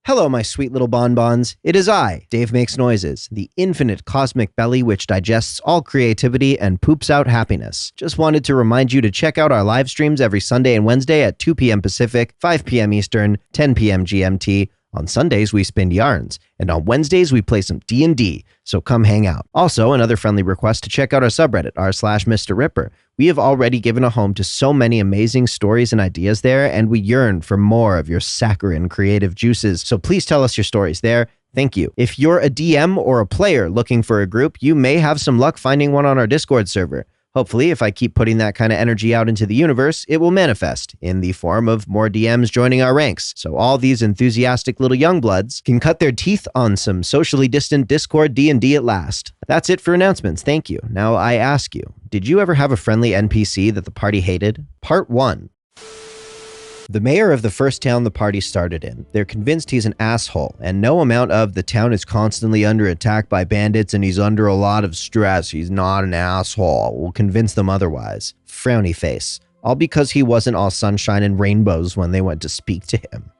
Hello, my sweet little bonbons. It is I, Dave Makes Noises, the infinite cosmic belly which digests all creativity and poops out happiness. Just wanted to remind you to check out our live streams every Sunday and Wednesday at 2 p.m. Pacific, 5 p.m. Eastern, 10 p.m. GMT. On Sundays, we spin yarns, and on Wednesdays, we play some D&D, so come hang out. Also, another friendly request to check out our subreddit, r/Mr. Ripper. We have already given a home to so many amazing stories and ideas there, and we yearn for more of your saccharine creative juices, so please tell us your stories there. Thank you. If you're a DM or a player looking for a group, you may have some luck finding one on our Discord server. Hopefully, if I keep putting that kind of energy out into the universe, it will manifest in the form of more DMs joining our ranks. So all these enthusiastic little youngbloods can cut their teeth on some socially distant Discord D&D at last. That's it for announcements. Thank you. Now I ask you, did you ever have a friendly NPC that the party hated? Part 1. The mayor of the first town the party started in. They're convinced he's an asshole, and no amount of the town is constantly under attack by bandits and he's under a lot of stress, he's not an asshole, will convince them otherwise. Frowny face. All because he wasn't all sunshine and rainbows when they went to speak to him.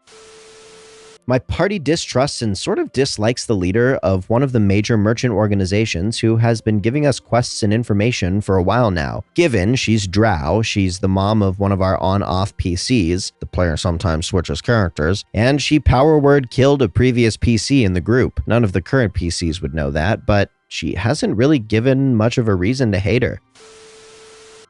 My party distrusts and sort of dislikes the leader of one of the major merchant organizations who has been giving us quests and information for a while now. Given she's drow, she's the mom of one of our on-off PCs, the player sometimes switches characters, and she power word killed a previous PC in the group. None of the current PCs would know that, but she hasn't really given much of a reason to hate her.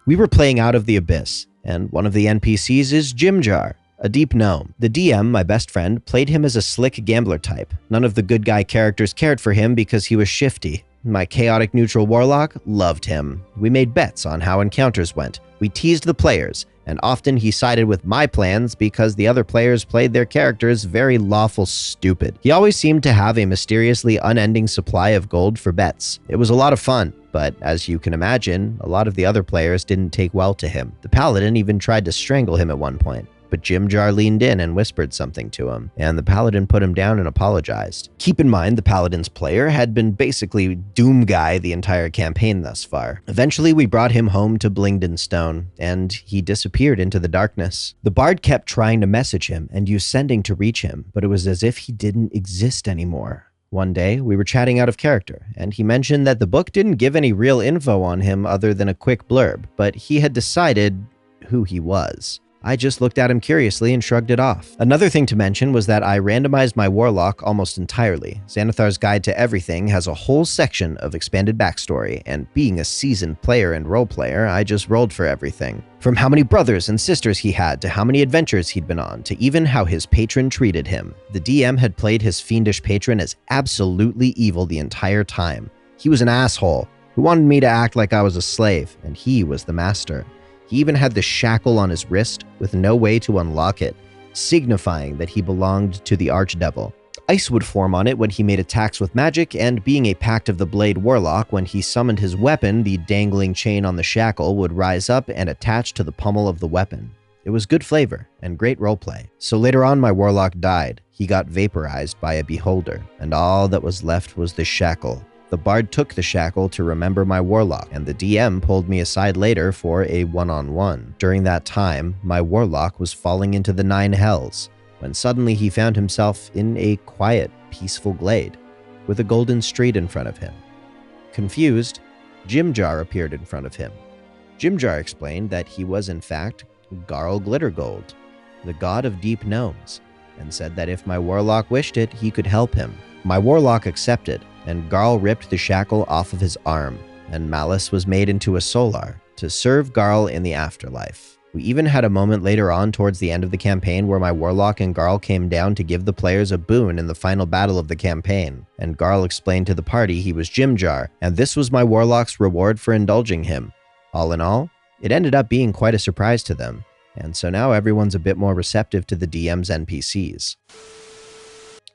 We were playing Out of the Abyss, and one of the NPCs is Jimjar, a deep gnome. The DM, my best friend, played him as a slick gambler type. None of the good guy characters cared for him because he was shifty. My chaotic neutral warlock loved him. We made bets on how encounters went. We teased the players, and often he sided with my plans because the other players played their characters very lawful stupid. He always seemed to have a mysteriously unending supply of gold for bets. It was a lot of fun, but as you can imagine, a lot of the other players didn't take well to him. The paladin even tried to strangle him at one point. But Jimjar leaned in and whispered something to him, and the paladin put him down and apologized. Keep in mind, the paladin's player had been basically Doom Guy the entire campaign thus far. Eventually, we brought him home to Blingdenstone, and he disappeared into the darkness. The bard kept trying to message him and use sending to reach him, but it was as if he didn't exist anymore. One day, we were chatting out of character, and he mentioned that the book didn't give any real info on him other than a quick blurb, but he had decided who he was. I just looked at him curiously and shrugged it off. Another thing to mention was that I randomized my warlock almost entirely. Xanathar's Guide to Everything has a whole section of expanded backstory, and being a seasoned player and role player, I just rolled for everything. From how many brothers and sisters he had, to how many adventures he'd been on, to even how his patron treated him. The DM had played his fiendish patron as absolutely evil the entire time. He was an asshole who wanted me to act like I was a slave, and he was the master. He even had the shackle on his wrist with no way to unlock it, signifying that he belonged to the archdevil. Ice would form on it when he made attacks with magic, and being a Pact of the Blade warlock, when he summoned his weapon, the dangling chain on the shackle would rise up and attach to the pommel of the weapon. It was good flavor and great roleplay. So later on, my warlock died. He got vaporized by a beholder, and all that was left was the shackle. The bard took the shackle to remember my warlock, and the DM pulled me aside later for a one-on-one. During that time, my warlock was falling into the 9 hells, when suddenly he found himself in a quiet, peaceful glade, with a golden street in front of him. Confused, Jimjar appeared in front of him. Jimjar explained that he was in fact Garl Glittergold, the god of deep gnomes, and said that if my warlock wished it, he could help him. My warlock accepted, and Garl ripped the shackle off of his arm, and Malice was made into a solar to serve Garl in the afterlife. We even had a moment later on towards the end of the campaign where my warlock and Garl came down to give the players a boon in the final battle of the campaign, and Garl explained to the party he was Jimjar, and this was my warlock's reward for indulging him. All in all, it ended up being quite a surprise to them, and so now everyone's a bit more receptive to the DM's NPCs.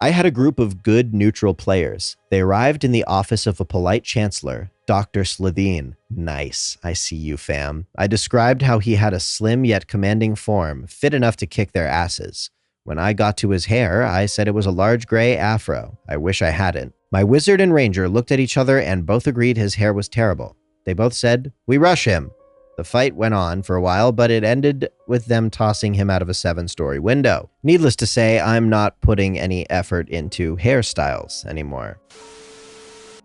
I had a group of good neutral players. They arrived in the office of a polite chancellor, Dr. Slitheen. Nice, I see you, fam. I described how he had a slim yet commanding form, fit enough to kick their asses. When I got to his hair, I said it was a large gray afro. I wish I hadn't. My wizard and ranger looked at each other and both agreed his hair was terrible. They both said, "We rush him." The fight went on for a while, but it ended with them tossing him out of a 7-story window. Needless to say, I'm not putting any effort into hairstyles anymore.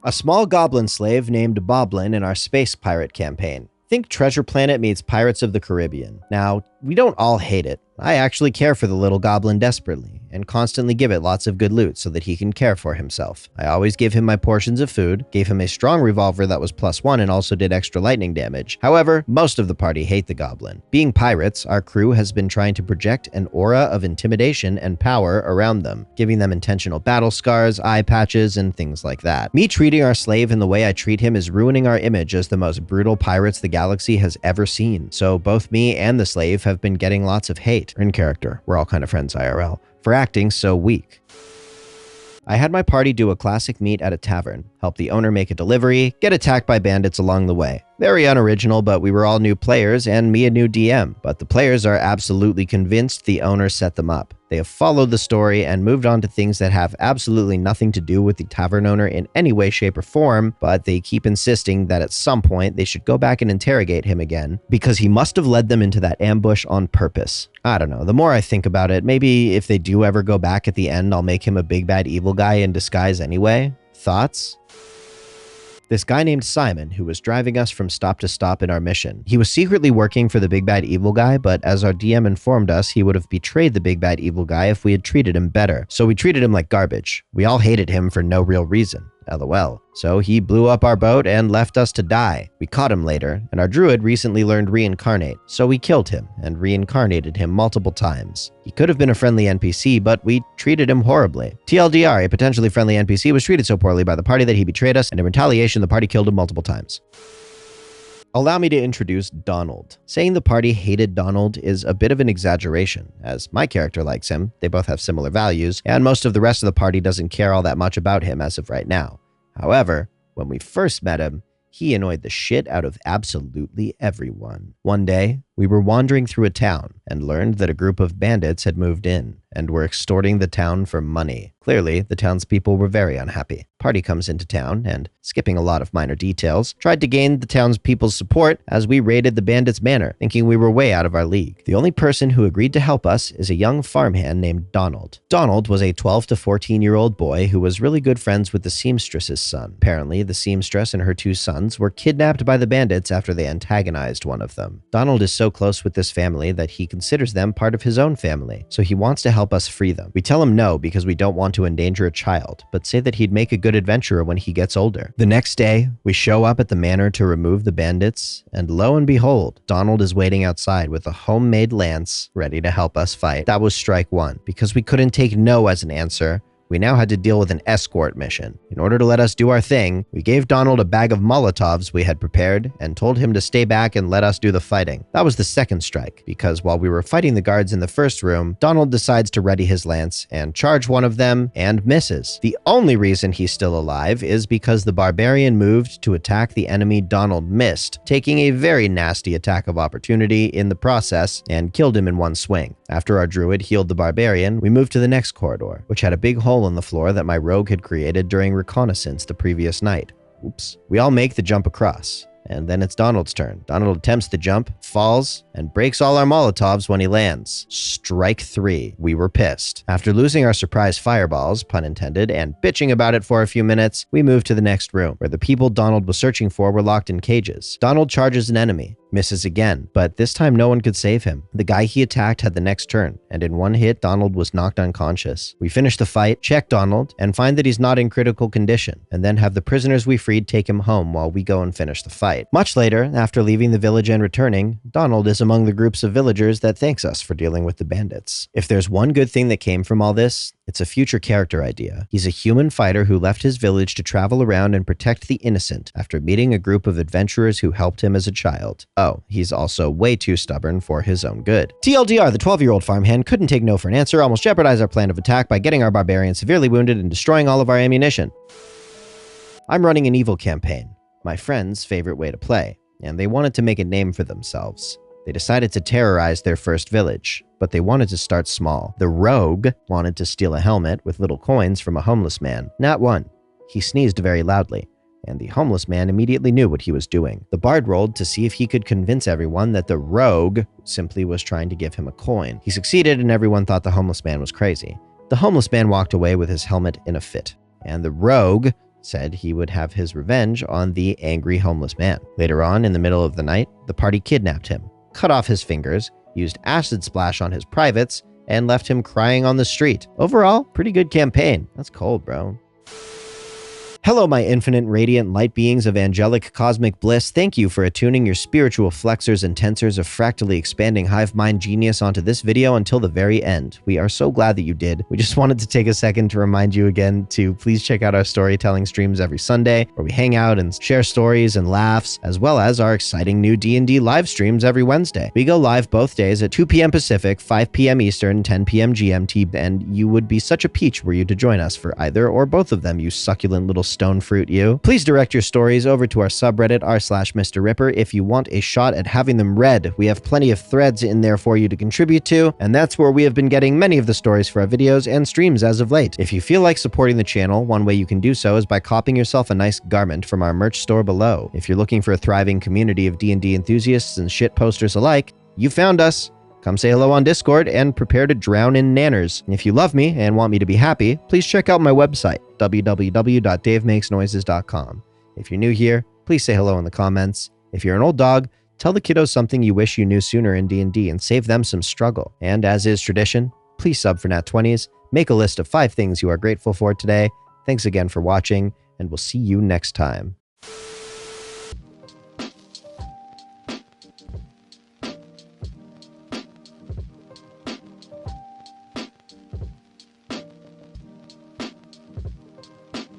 A small goblin slave named Boblin in our space pirate campaign. Think Treasure Planet meets Pirates of the Caribbean. Now, we don't all hate it. I actually care for the little goblin desperately, and constantly give it lots of good loot so that he can care for himself. I always give him my portions of food, gave him a strong revolver that was +1 and also did extra lightning damage. However, most of the party hate the goblin. Being pirates, our crew has been trying to project an aura of intimidation and power around them, giving them intentional battle scars, eye patches, and things like that. Me treating our slave in the way I treat him is ruining our image as the most brutal pirates the galaxy has ever seen, so both me and the slave have been getting lots of hate. In character, we're all kind of friends IRL, for acting so weak. I had my party do a classic meet at a tavern, help the owner make a delivery, get attacked by bandits along the way. Very unoriginal, but we were all new players and me a new DM. But the players are absolutely convinced the owner set them up. They have followed the story and moved on to things that have absolutely nothing to do with the tavern owner in any way, shape, or form, but they keep insisting that at some point they should go back and interrogate him again because he must have led them into that ambush on purpose. I don't know, the more I think about it, maybe if they do ever go back at the end, I'll make him a big bad evil guy in disguise anyway. Thoughts? This guy named Simon, who was driving us from stop to stop in our mission. He was secretly working for the big bad evil guy, but as our DM informed us, he would have betrayed the big bad evil guy if we had treated him better. So we treated him like garbage. We all hated him for no real reason. LOL. So he blew up our boat and left us to die. We caught him later, and our druid recently learned reincarnate, so we killed him and reincarnated him multiple times. He could have been a friendly NPC, but we treated him horribly. TLDR, a potentially friendly NPC was treated so poorly by the party that he betrayed us, and in retaliation, the party killed him multiple times. Allow me to introduce Donald. Saying the party hated Donald is a bit of an exaggeration, as my character likes him, they both have similar values, and most of the rest of the party doesn't care all that much about him as of right now. However, when we first met him, he annoyed the shit out of absolutely everyone. One day, we were wandering through a town and learned that a group of bandits had moved in and were extorting the town for money. Clearly, the townspeople were very unhappy. Party comes into town and, skipping a lot of minor details, tried to gain the townspeople's support as we raided the bandits' manor, thinking we were way out of our league. The only person who agreed to help us is a young farmhand named Donald. Donald was a 12 to 14-year-old boy who was really good friends with the seamstress's son. Apparently, the seamstress and her 2 sons were kidnapped by the bandits after they antagonized one of them. Donald is so close with this family that he considers them part of his own family, so he wants to help us free them. We tell him no because we don't want to endanger a child, but say that he'd make a good adventurer when he gets older. The next day, we show up at the manor to remove the bandits, and lo and behold, Donald is waiting outside with a homemade lance ready to help us fight. That was strike 1. Because we couldn't take no as an answer, we now had to deal with an escort mission. In order to let us do our thing, we gave Donald a bag of Molotovs we had prepared and told him to stay back and let us do the fighting. That was the second strike, because while we were fighting the guards in the first room, Donald decides to ready his lance and charge one of them and misses. The only reason he's still alive is because the barbarian moved to attack the enemy Donald missed, taking a very nasty attack of opportunity in the process and killed him in one swing. After our druid healed the barbarian, we moved to the next corridor, which had a big hole in the floor that my rogue had created during reconnaissance the previous night. Oops. We all make the jump across, and then it's Donald's turn. Donald attempts the jump, falls, and breaks all our Molotovs when he lands. Strike 3. We were pissed. After losing our surprise fireballs, pun intended, and bitching about it for a few minutes, we moved to the next room, where the people Donald was searching for were locked in cages. Donald charges an enemy, misses again, but this time no one could save him. The guy he attacked had the next turn, and in one hit, Donald was knocked unconscious. We finish the fight, check Donald, and find that he's not in critical condition, and then have the prisoners we freed take him home while we go and finish the fight. Much later, after leaving the village and returning, Donald is among the groups of villagers that thanks us for dealing with the bandits. If there's one good thing that came from all this, it's a future character idea. He's a human fighter who left his village to travel around and protect the innocent after meeting a group of adventurers who helped him as a child. Oh, he's also way too stubborn for his own good. TLDR, the 12-year-old farmhand couldn't take no for an answer, almost jeopardized our plan of attack by getting our barbarian severely wounded and destroying all of our ammunition. I'm running an evil campaign, my friend's favorite way to play, and they wanted to make a name for themselves. They decided to terrorize their first village, but they wanted to start small. The rogue wanted to steal a helmet with little coins from a homeless man. Not one. He sneezed very loudly, and the homeless man immediately knew what he was doing. The bard rolled to see if he could convince everyone that the rogue simply was trying to give him a coin. He succeeded, and everyone thought the homeless man was crazy. The homeless man walked away with his helmet in a fit, and the rogue said he would have his revenge on the angry homeless man. Later on, in the middle of the night, the party kidnapped him, cut off his fingers, used acid splash on his privates, and left him crying on the street. Overall, pretty good campaign. That's cold, bro. Hello, my infinite radiant light beings of angelic cosmic bliss. Thank you for attuning your spiritual flexors and tensors of fractally expanding hive mind genius onto this video until the very end. We are so glad that you did. We just wanted to take a second to remind you again to please check out our storytelling streams every Sunday, where we hang out and share stories and laughs, as well as our exciting new D&D live streams every Wednesday. We go live both days at 2 p.m. Pacific, 5 p.m. Eastern, 10 p.m. GMT, and you would be such a peach were you to join us for either or both of them, you succulent little stone fruit you. Please direct your stories over to our subreddit r/Mr. Ripper if you want a shot at having them read. We have plenty of threads in there for you to contribute to, and that's where we have been getting many of the stories for our videos and streams as of late. If you feel like supporting the channel, one way you can do so is by copying yourself a nice garment from our merch store below. If you're looking for a thriving community of D&D enthusiasts and shit posters alike, you found us. Come say hello on Discord and prepare to drown in nanners. If you love me and want me to be happy, please check out my website, www.davemakesnoises.com. If you're new here, please say hello in the comments. If you're an old dog, tell the kiddos something you wish you knew sooner in D&D and save them some struggle. And as is tradition, please sub for Nat 20s, make a list of 5 things you are grateful for today. Thanks again for watching, and we'll see you next time.